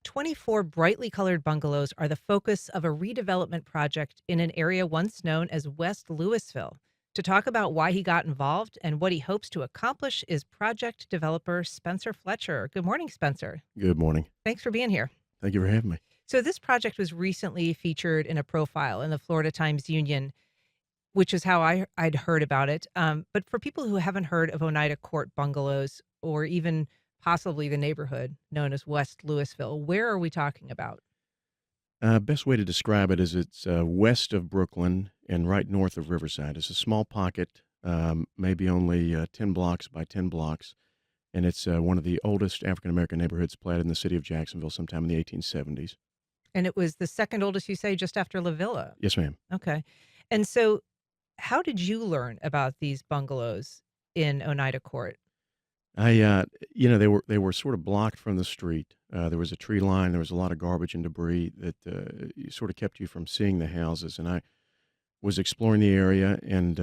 24 brightly colored bungalows are the focus of a redevelopment project in an area once known as West Lewisville. To talk about why he got involved and what he hopes to accomplish is project developer Spencer Fletcher. Good morning, Spencer. Good morning. Thanks for being here. Thank you for having me. So, this project was recently featured in a profile in the Florida Times Union, which is how I'd heard about it. But for people who haven't heard of Oneida Court bungalows or even possibly the neighborhood known as West Lewisville, where are we talking about? Best way to describe it is it's west of Brooklyn and right north of Riverside. It's a small pocket, maybe only 10 blocks by 10 blocks, and it's one of the oldest African American neighborhoods planted in the city of Jacksonville sometime in the 1870s. And it was the second oldest, you say, just after La Villa. Yes, ma'am. Okay. And so how did you learn about these bungalows in Oneida Court? I, they were sort of blocked from the street. There was a tree line. There was a lot of garbage and debris that sort of kept you from seeing the houses. And I was exploring the area and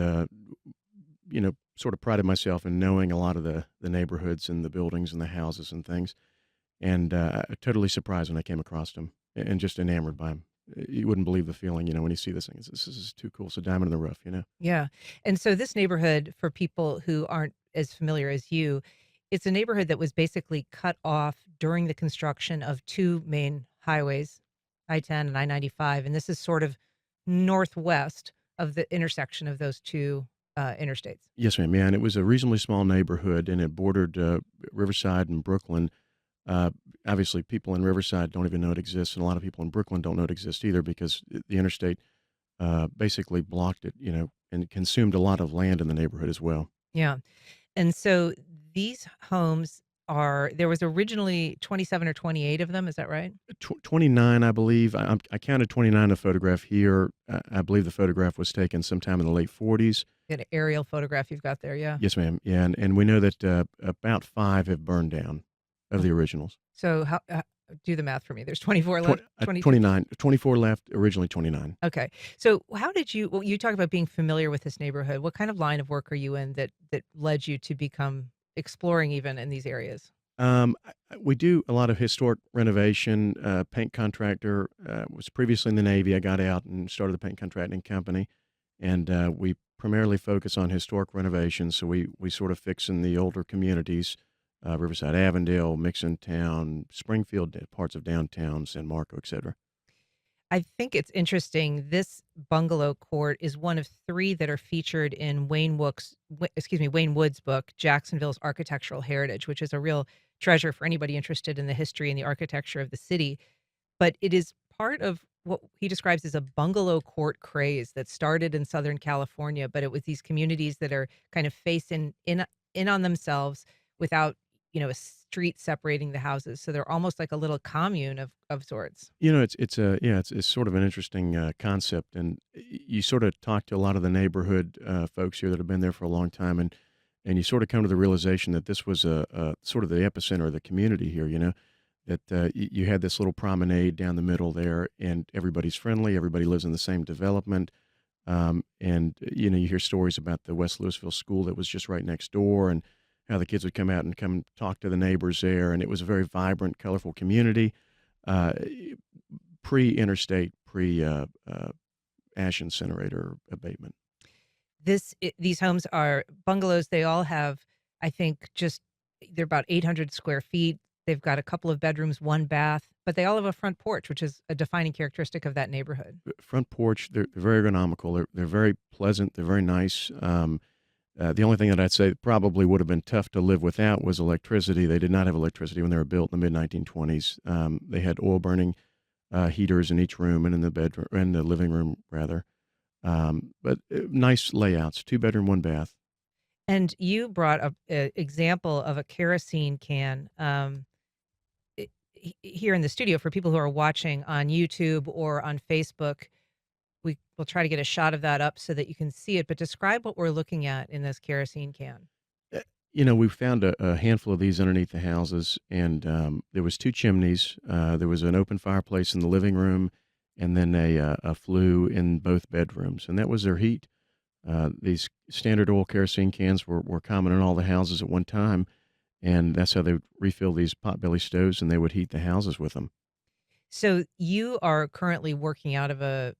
sort of prided myself in knowing a lot of the neighborhoods and the buildings and the houses and things. And totally surprised when I came across them and just enamored by them. You wouldn't believe the feeling, when you see this thing. This is too cool. It's a diamond in the rough. Yeah. And so this neighborhood, for people who aren't as familiar as you, it's a neighborhood that was basically cut off during the construction of two main highways, I-10 and I-95. And this is sort of northwest of the intersection of those two interstates. Yes, ma'am. Yeah, and it was a reasonably small neighborhood, and it bordered Riverside and Brooklyn. Uh, Obviously, people in Riverside don't even know it exists, and a lot of people in Brooklyn don't know it exists either because the interstate basically blocked it, and consumed a lot of land in the neighborhood as well. Yeah. And so these homes there was originally 27 or 28 of them. Is that right? 29, I believe. I counted 29 in a photograph here. I believe the photograph was taken sometime in the late 40s. An aerial photograph you've got there. Yeah. Yes, ma'am. Yeah, and we know that about five have burned down of the originals. So do the math for me. There's 24 left, 22. 29, 24 left, originally 29. Okay. So how did well, you talk about being familiar with this neighborhood. What kind of line of work are you in that led you to become exploring even in these areas? We do a lot of historic renovation. Paint contractor, was previously in the Navy. I got out and started the paint contracting company, and we primarily focus on historic renovations. So we sort of fix in the older communities, Riverside, Avondale, Mixon Town, Springfield, parts of downtown, San Marco, etc. I think it's interesting. This bungalow court is one of three that are featured in Wayne Wood's book, Jacksonville's Architectural Heritage, which is a real treasure for anybody interested in the history and the architecture of the city. But it is part of what he describes as a bungalow court craze that started in Southern California, but it was these communities that are kind of facing in on themselves without, a street separating the houses. So they're almost like a little commune of sorts. It's sort of an interesting concept, and you sort of talk to a lot of the neighborhood folks here that have been there for a long time, and you sort of come to the realization that this was a sort of the epicenter of the community here. That you had this little promenade down the middle there, and everybody's friendly. Everybody lives in the same development, and you hear stories about the West Lewisville school that was just right next door, and how the kids would come out and come talk to the neighbors there, and it was a very vibrant, colorful community, uh, pre-interstate, ash incinerator abatement. These homes are bungalows. They all have, I think, they're about 800 square feet. They've got a couple of bedrooms, one bath, but they all have a front porch, which is a defining characteristic of that neighborhood. Front porch, they're very ergonomical. They're very pleasant. They're very nice. The only thing that I'd say probably would have been tough to live without was electricity. They did not have electricity when they were built in the mid-1920s. They had oil burning heaters in each room and in the bedroom, in the living room rather. But nice layouts, two bedroom, one bath. And you brought up an example of a kerosene can here in the studio for people who are watching on YouTube or on Facebook. We will try to get a shot of that up so that you can see it, but describe what we're looking at in this kerosene can. We found a handful of these underneath the houses, and there was two chimneys. There was an open fireplace in the living room, and then a flue in both bedrooms, and that was their heat. These standard oil kerosene cans were common in all the houses at one time, and that's how they would refill these potbelly stoves, and they would heat the houses with them. So you are currently working out of a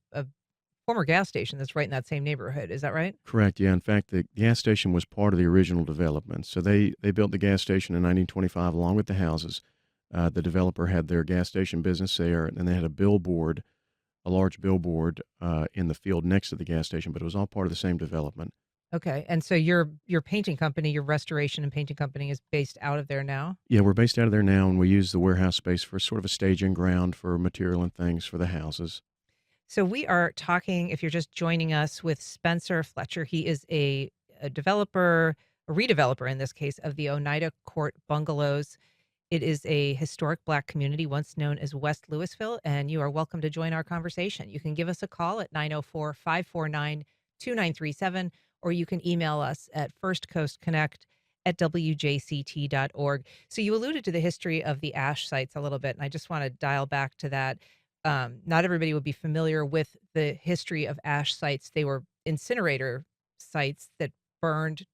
former gas station that's right in that same neighborhood, is that right? Correct. Yeah. In fact, the gas station was part of the original development. So they built the gas station in 1925 along with the houses. The developer had their gas station business there, and they had a large billboard in the field next to the gas station, but it was all part of the same development. Okay, and so your painting company, your restoration and painting company is based out of there now? Yeah, we're based out of there now, and we use the warehouse space for sort of a staging ground for material and things for the houses. So we are talking, if you're just joining us, with Spencer Fletcher. He is a developer, a redeveloper in this case, of the Oneida Court bungalows. It is a historic Black community once known as West Lewisville, and you are welcome to join our conversation. You can give us a call at 904-549-2937, or you can email us at firstcoastconnect@wjct.org. So you alluded to the history of the ash sites a little bit, and I just want to dial back to that. Not everybody would be familiar with the history of ash sites. They were incinerator sites that burned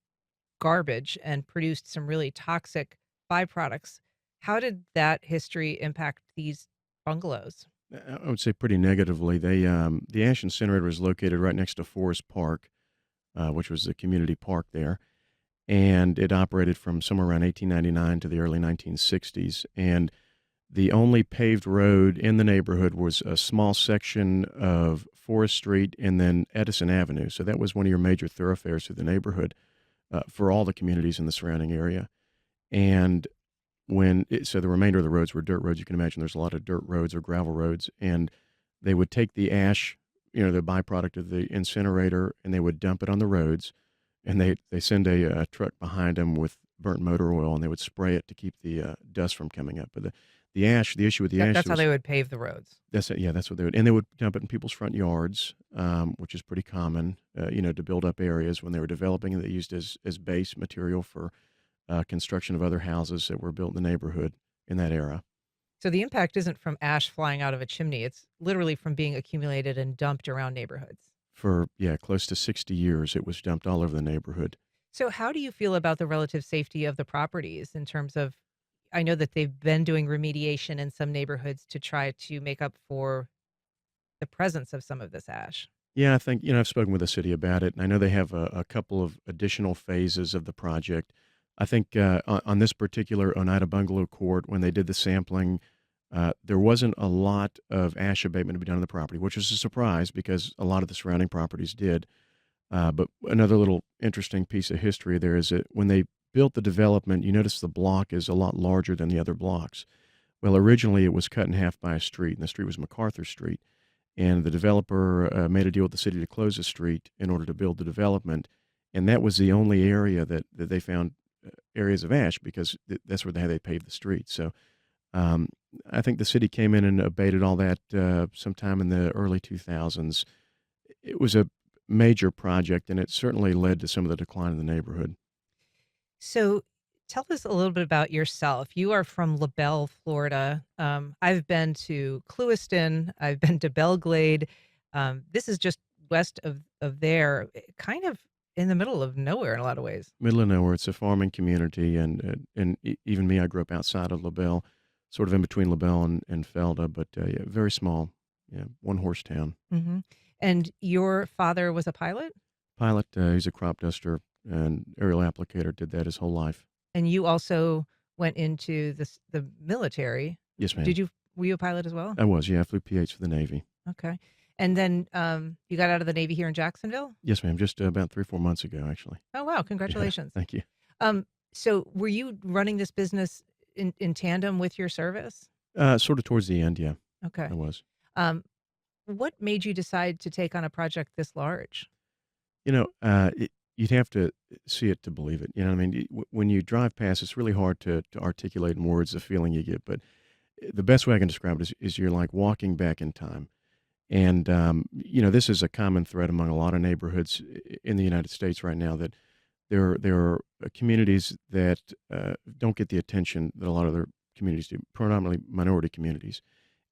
garbage and produced some really toxic byproducts. How did that history impact these bungalows? I would say pretty negatively. The ash incinerator was located right next to Forest Park, which was the community park there, and it operated from somewhere around 1899 to the early 1960s. And the only paved road in the neighborhood was a small section of Forest Street and then Edison Avenue. So that was one of your major thoroughfares through the neighborhood for all the communities in the surrounding area. And so the remainder of the roads were dirt roads. You can imagine there's a lot of dirt roads or gravel roads, and they would take the ash, the byproduct of the incinerator, and they would dump it on the roads, and they send a truck behind them with burnt motor oil, and they would spray it to keep the dust from coming up. But the issue with the ash That's how was they would pave the roads. that's it. Yeah, that's what they would, and they would dump it in people's front yards, which is pretty common, to build up areas when they were developing. They used as base material for construction of other houses that were built in the neighborhood in that era. So the impact isn't from ash flying out of a chimney. It's literally from being accumulated and dumped around neighborhoods. For, yeah, close to 60 years, it was dumped all over the neighborhood. So how do you feel about the relative safety of the properties in terms of, I know that they've been doing remediation in some neighborhoods to try to make up for the presence of some of this ash. Yeah, I think, I've spoken with the city about it, and I know they have a couple of additional phases of the project. I think on this particular Oneida Bungalow court, when they did the sampling, there wasn't a lot of ash abatement to be done on the property, which was a surprise because a lot of the surrounding properties did. But another little interesting piece of history there is that when they built the development, you notice the block is a lot larger than the other blocks. Well, originally it was cut in half by a street, and the street was MacArthur Street. And the developer made a deal with the city to close the street in order to build the development. And that was the only area that they found areas of ash because that's where they paved the street. So um, I think the city came in and abated all that sometime in the early 2000s. It was a major project, and it certainly led to some of the decline in the neighborhood. So tell us a little bit about yourself. You are from LaBelle, Florida. I've been to Clewiston. I've been to Belglade. This is just west of there, kind of in the middle of nowhere in a lot of ways. Middle of nowhere, it's a farming community, and even me, I grew up outside of LaBelle, sort of in between LaBelle and Felda, but yeah, very small, yeah, one horse town. Hmm. And your father was a pilot, Pilot, he's a crop duster and aerial applicator, did that his whole life. and you also went into the military. Yes, ma'am. Did you? Were you a pilot as well? I was, yeah, I flew P-8s for the Navy. Okay. And then you got out of the Navy here in Jacksonville. Yes, ma'am, just about 3 or 4 months ago, actually. Oh wow! Yeah, Congratulations. thank you. So were you running this business in tandem with your service? Sort of towards the end, yeah, Okay. I was. Um, what made you decide to take on a project this large? You'd have to see it to believe it. You know what I mean? When you drive past, it's really hard to articulate in words the feeling you get. But the best way I can describe it is you're like walking back in time. And, this is a common thread among a lot of neighborhoods in the United States right now that there are communities that don't get the attention that a lot of other communities do, predominantly minority communities.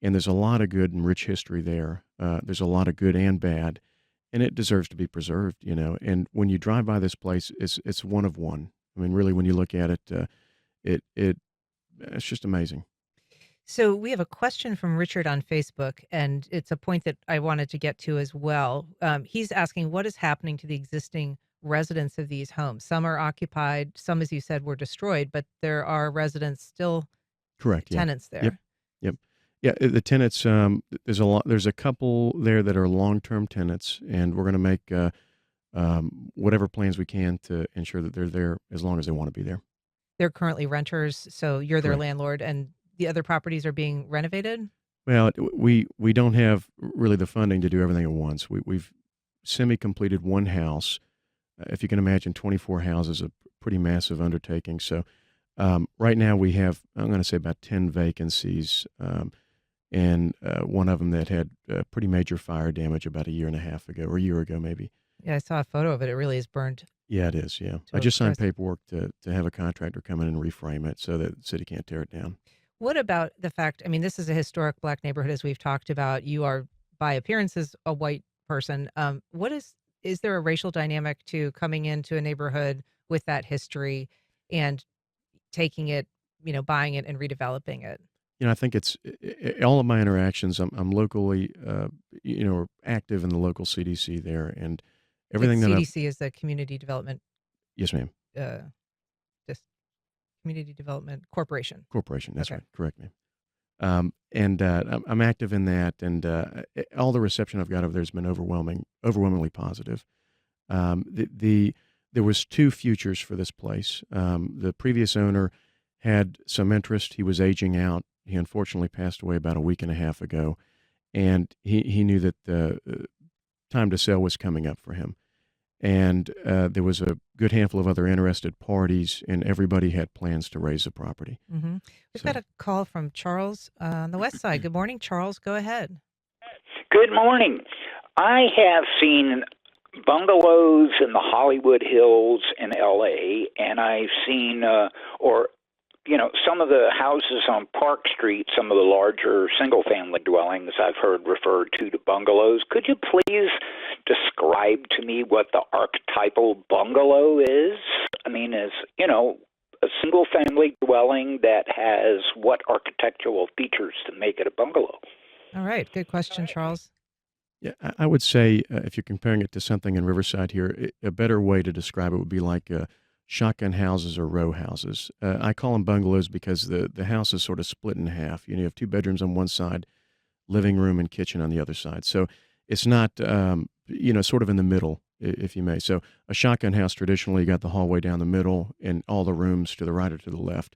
And there's a lot of good and rich history there. There's a lot of good and bad, and it deserves to be preserved. And when you drive by this place, it's one of one. I mean, really, when you look at it, it's just amazing. So we have a question from Richard on Facebook, and it's a point that I wanted to get to as well. He's asking what is happening to the existing residents of these homes. Some are occupied, some, as you said, were destroyed, but there are residents still, Correct. Yeah. tenants Yep. there. Yep. Yeah. The tenants. There's a lot. There's a couple there that are long-term tenants, and we're going to make whatever plans we can to ensure that they're there as long as they want to be there. They're currently renters, so you're their Correct. landlord, and the other properties are being renovated. Well, we don't have really the funding to do everything at once. We've semi-completed one house. If you can imagine, 24 houses, a pretty massive undertaking. So right now we have, I'm going to say, about 10 vacancies, and one of them that had pretty major fire damage about a year and a half ago, or a year ago maybe. Yeah, I saw a photo of it. It really is burned Yeah, it is. Yeah, to I a just signed crisp. paperwork to have a contractor come in and reframe it so that the city can't tear it down. What about the fact, I mean, this is a historic Black neighborhood, as we've talked about. You are, by appearances, a white person. What is there a racial dynamic to coming into a neighborhood with that history and taking it, buying it and redeveloping it? I think it's all of my interactions. I'm locally, active in the local CDC there, and The everything that I've. CDC is the Community Development, Yes, ma'am. uh, just Community Development Corporation. Corporation. That's Okay. right. Correct me. And I'm active in that, and all the reception I've got over there has been overwhelmingly positive. There was two futures for this place. The previous owner had some interest. He was aging out. He unfortunately passed away about a week and a half ago, and he knew that the time to sell was coming up for him. And there was a good handful of other interested parties, and everybody had plans to raise the property. We've got So a call from Charles on the west side. Good morning, Charles. Go ahead. Good morning. I have seen bungalows in the Hollywood Hills in LA, and I've seen, some of the houses on Park Street, some of the larger single family dwellings I've heard referred to bungalows. Could you please describe to me what the archetypal bungalow is? I mean, a single family dwelling that has what architectural features to make it a bungalow? All right. Good question, Charles. yeah, I would say if you're comparing it to something in Riverside here, a better way to describe it would be like shotgun houses or row houses. I call them bungalows because the house is sort of split in half. You have two bedrooms on one side, living room and kitchen on the other side. So it's not, sort of in the middle, if you may. So a shotgun house, traditionally, you got the hallway down the middle and all the rooms to the right or to the left.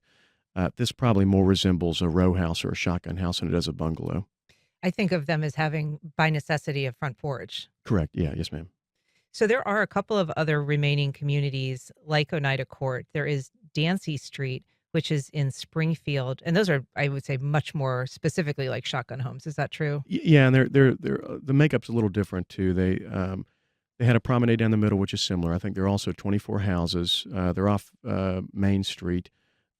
This probably more resembles a row house or a shotgun house than it does a bungalow. I think of them as having, by necessity, a front porch. Correct. Yeah. Yes, ma'am. So there are a couple of other remaining communities like Oneida Court. There is Dancy Street, which is in Springfield, and those are, I would say, much more specifically like shotgun homes. Is that true? Yeah, and they're the makeup's a little different too. They had a promenade down the middle, which is similar. I think there are also 24 houses. They're off Main Street.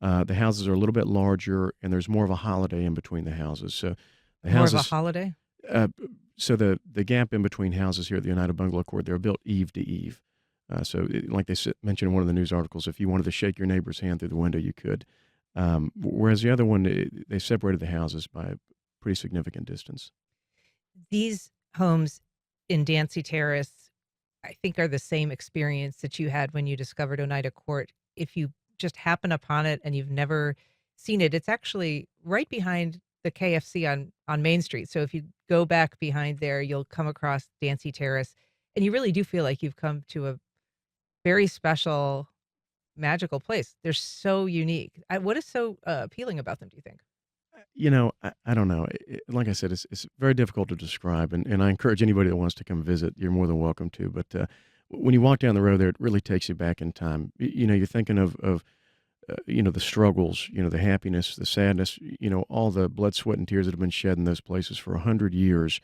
The houses are a little bit larger, and there's more of a holiday in between the houses. So the More of a houses, holiday? uh, so the gap in between houses here at the United Bungalow Court, they're built eave to eave. Like they mentioned in one of the news articles, if you wanted to shake your neighbor's hand through the window, you could. Whereas the other one, they separated the houses by a pretty significant distance. These homes in Dancy Terrace, I think, are the same experience that you had when you discovered Oneida Court. If you just happen upon it and you've never seen it, it's actually right behind the KFC on Main Street. So if you go back behind there, you'll come across Dancy Terrace, and you really do feel like you've come to a very special, magical place. They're so unique. What is so appealing about them, do you think? I don't know. Like I said, it's very difficult to describe, and I encourage anybody that wants to come visit, you're more than welcome to. But when you walk down the road there, it really takes you back in time. You're thinking of the struggles, the happiness, the sadness, all the blood, sweat, and tears that have been shed in those places for 100 years.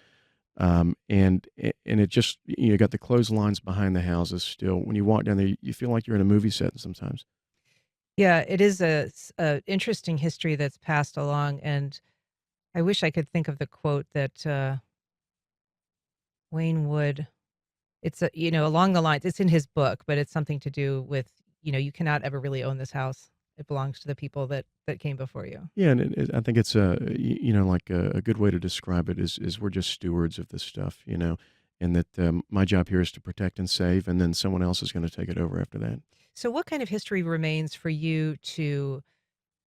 And it just, you got the clotheslines behind the houses still. When you walk down there, you feel like you're in a movie set sometimes. Yeah, it is a interesting history that's passed along, and I wish I could think of the quote that Wayne Wood. It's along the lines. It's in his book, but it's something to do with you cannot ever really own this house It belongs to the people that came before you. Yeah, and I think it's like a good way to describe it is we're just stewards of this stuff, and that my job here is to protect and save, and then someone else is going to take it over after that. So what kind of history remains for you to,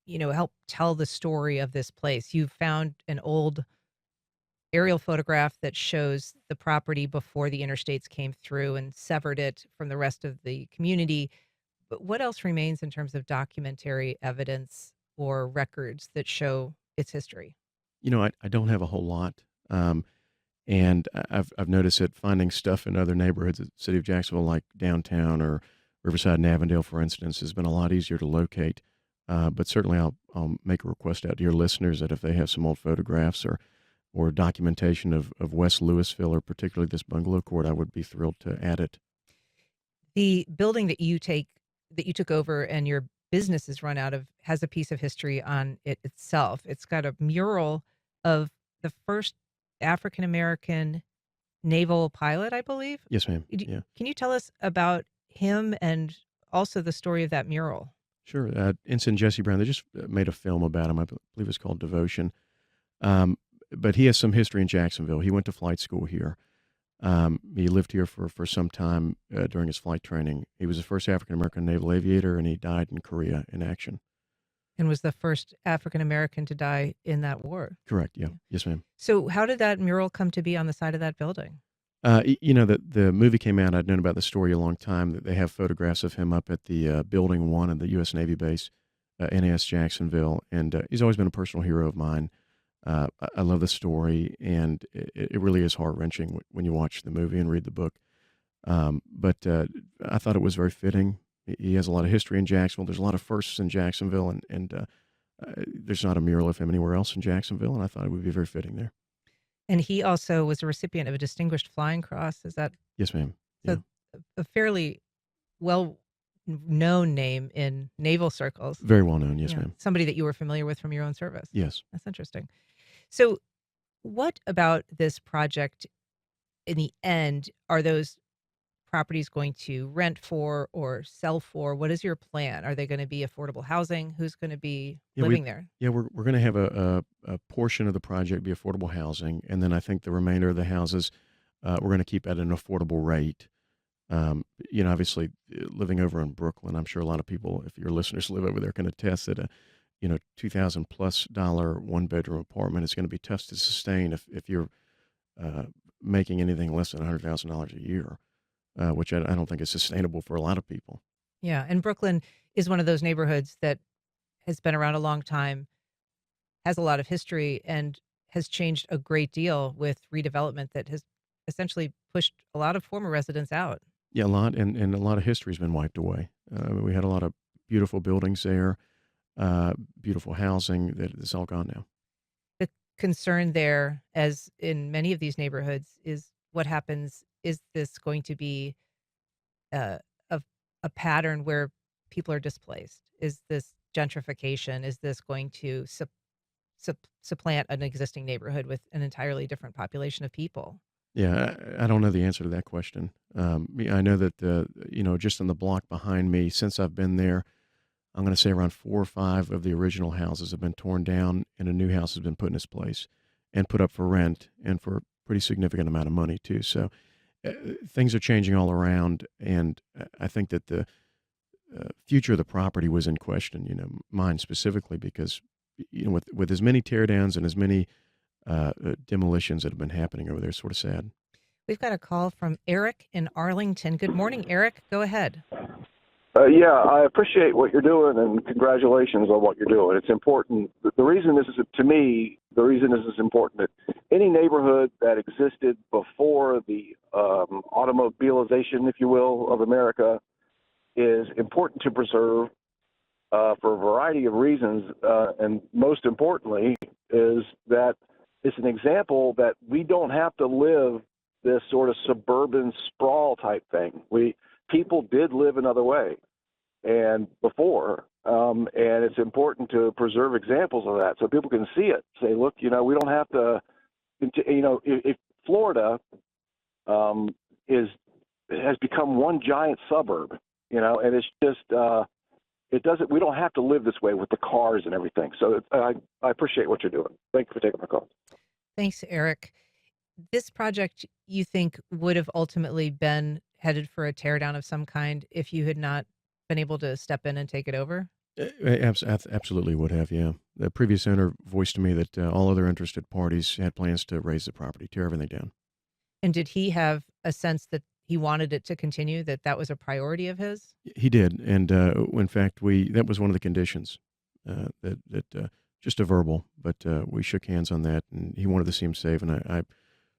help tell the story of this place? You found an old aerial photograph that shows the property before the interstates came through and severed it from the rest of the community. But what else remains in terms of documentary evidence or records that show its history? I don't have a whole lot, and I've noticed that finding stuff in other neighborhoods of the city of Jacksonville, like downtown or Riverside and Avondale, for instance, has been a lot easier to locate. But certainly, I'll make a request out to your listeners that if they have some old photographs or documentation of West Lewisville, or particularly this bungalow court, I would be thrilled to add it. The building that you took over and your business is run out of has a piece of history on it itself. It's got a mural of the first African American naval pilot, I believe. Yes, ma'am. D Yeah, Can you tell us about him and also the story of that mural? sure. Ensign Jesse Brown, they just made a film about him. I believe it's called Devotion. Um, but he has some history in Jacksonville. He went to flight school here. He lived here for some time during his flight training. He was the first African American naval aviator, and he died in Korea in action. And was the first African American to die in that war. Correct. Yeah. Yes, ma'am. So how did that mural come to be on the side of that building? The movie came out. I'd known about the story a long time. That they have photographs of him up at the Building 1 of the U.S. Navy base, NAS Jacksonville, and he's always been a personal hero of mine. I love the story, and it really is heart wrenching when you watch the movie and read the book. But I thought it was very fitting. He has a lot of history in Jacksonville. There's a lot of firsts in Jacksonville, and there's not a mural of him anywhere else in Jacksonville, and I thought it would be very fitting there. And he also was a recipient of a Distinguished Flying Cross. Is that Yes, ma'am. Yeah. so? A fairly well known name in naval circles. Very well known. Yes, Yeah. ma'am. Somebody that you were familiar with from your own service. Yes. That's interesting. So, what about this project in the end are those properties going to rent for or sell for? What is your plan? Are they going to be affordable housing? Who's going to be Yeah, living there? we're going to have a portion of the project be affordable housing, and then I think the remainder of the houses we're going to keep at an affordable rate. Obviously, living over in Brooklyn, I'm sure a lot of people, if your listeners live over there, can attest that $2,000+ one bedroom apartment is going to be tough to sustain if you're making anything less than $100,000 a year, which I don't think is sustainable for a lot of people. Yeah, and Brooklyn is one of those neighborhoods that has been around a long time, has a lot of history, and has changed a great deal with redevelopment that has essentially pushed a lot of former residents out. Yeah, a lot, and a lot of history has been wiped away. We had a lot of beautiful buildings there, beautiful housing that is all gone now. The concern there, as in many of these neighborhoods, is what happens. Is this going to be a, a, a pattern where people are displaced? Is this gentrification? Is this going to supplant an existing neighborhood with an entirely different population of people? Yeah, I don't know the answer to that question. I know that just on the block behind me, since I've been there, I'm going to say around 4 or 5 of the original houses have been torn down, and a new house has been put in its place and put up for rent, and for a pretty significant amount of money too. So things are changing all around, and I think that the future of the property was in question. Mine specifically, because with as many teardowns and as many demolitions that have been happening over there, it's sort of sad. We've got a call from Eric in Arlington. Good morning, Eric. Go ahead. Yeah, I appreciate what you're doing, and congratulations on what you're doing. It's important. The reason this is, to me, the reason this is important, that any neighborhood that existed before the automobilization, if you will, of America is important to preserve for a variety of reasons, and most importantly is that it's an example that we don't have to live this sort of suburban sprawl type thing. People did live another way and before, and it's important to preserve examples of that so people can see it. Say, look, we don't have to, if Florida has become one giant suburb, and it's just it doesn't. We don't have to live this way with the cars and everything. So I appreciate what you're doing. Thank you for taking my call. Thanks, Eric. This project, you think, would have ultimately been headed for a tear down of some kind if you had not been able to step in and take it over? Absolutely would have, yeah. The previous owner voiced to me that all other interested parties had plans to raise the property, tear everything down. And did he have a sense that he wanted it to continue, that that was a priority of his? He did, and in fact, that was one of the conditions, that just a verbal, but we shook hands on that, and he wanted to see him safe, and I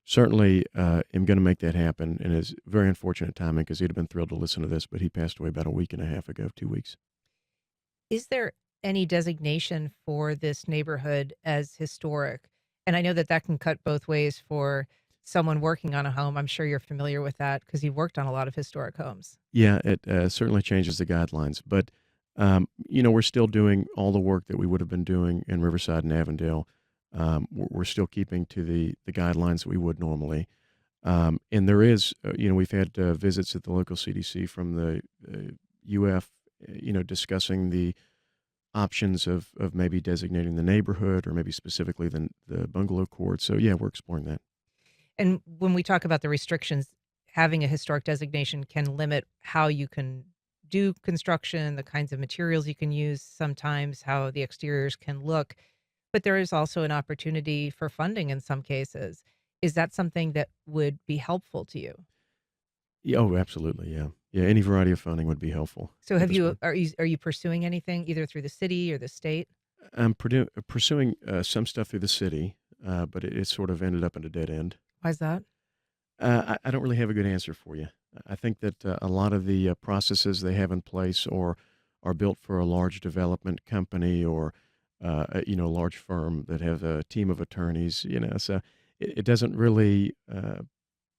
certainly am going to make that happen. And it's very unfortunate timing because he'd have been thrilled to listen to this, but he passed away about a week and a half ago, 2 weeks. Is there any designation for this neighborhood as historic? And I know that that can cut both ways for someone working on a home. I'm sure you're familiar with that because you've worked on a lot of historic homes. Yeah, it certainly changes the guidelines, but we're still doing all the work that we would have been doing in Riverside and Avondale. We're still keeping to the guidelines that we would normally. And there is, we've had visits at the local CDC from the UF, discussing the options of maybe designating the neighborhood or maybe specifically the bungalow court. So, yeah, we're exploring that. And when we talk about the restrictions, having a historic designation can limit how you can do construction, the kinds of materials you can use, sometimes how the exteriors can look. But there is also an opportunity for funding in some cases. Is that something that would be helpful to you? Yeah, oh, absolutely, yeah. Yeah, any variety of funding would be helpful So at have this you point. are you pursuing anything either through the city or the state? I'm pursuing some stuff through the city, but it sort of ended up in a dead end. Why is that? I don't really have a good answer for you. I think that a lot of the processes they have in place or are built for a large development company or a large firm that have a team of attorneys. So it doesn't really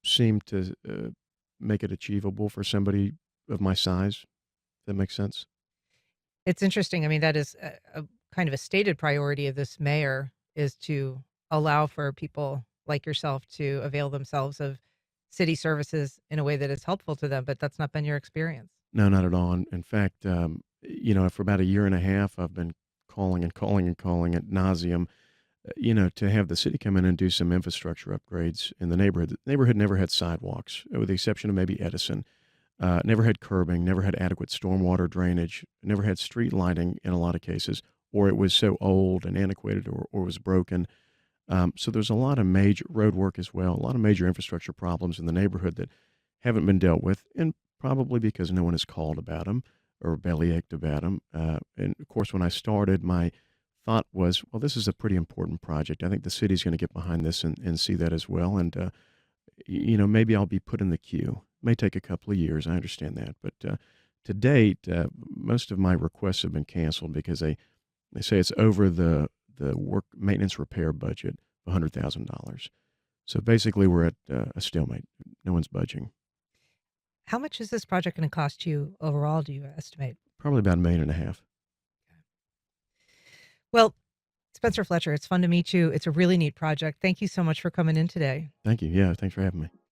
seem to make it achievable for somebody of my size. If that makes sense. It's interesting. I mean, that is a kind of a stated priority of this mayor is to allow for people like yourself to avail themselves of city services in a way that is helpful to them, but that's not been your experience. No, not at all. In fact, for about a year and a half, I've been calling and calling and calling at nauseum, to have the city come in and do some infrastructure upgrades in the neighborhood. The neighborhood never had sidewalks, with the exception of maybe Edison. Never had curbing, never had adequate stormwater drainage, never had street lighting in a lot of cases, or it was so old and antiquated or was broken. So there's a lot of major road work as well, a lot of major infrastructure problems in the neighborhood that haven't been dealt with, and probably because no one has called about them or bellyached about them. And of course, when I started, my thought was, well, this is a pretty important project. I think the city's going to get behind this and see that as well. And, maybe I'll be put in the queue. It may take a couple of years. I understand that. But to date, most of my requests have been canceled because they say it's over the work maintenance repair budget of $100,000. So basically, we're at a stalemate. No one's budging. How much is this project going to cost you overall, do you estimate? Probably about 1.5 million. Well, Spencer Fletcher, it's fun to meet you. It's a really neat project. Thank you so much for coming in today. Thank you. Yeah, thanks for having me.